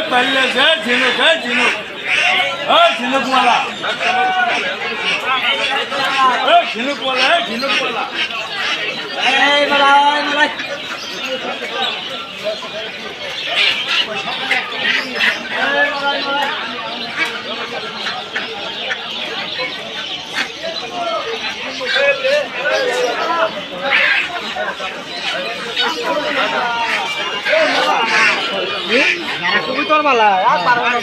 पहले से झिनुक है झिनुक झिनुक वाला झिनुक वाला है झिनुक वाला কবুতর মালা আর পারবো না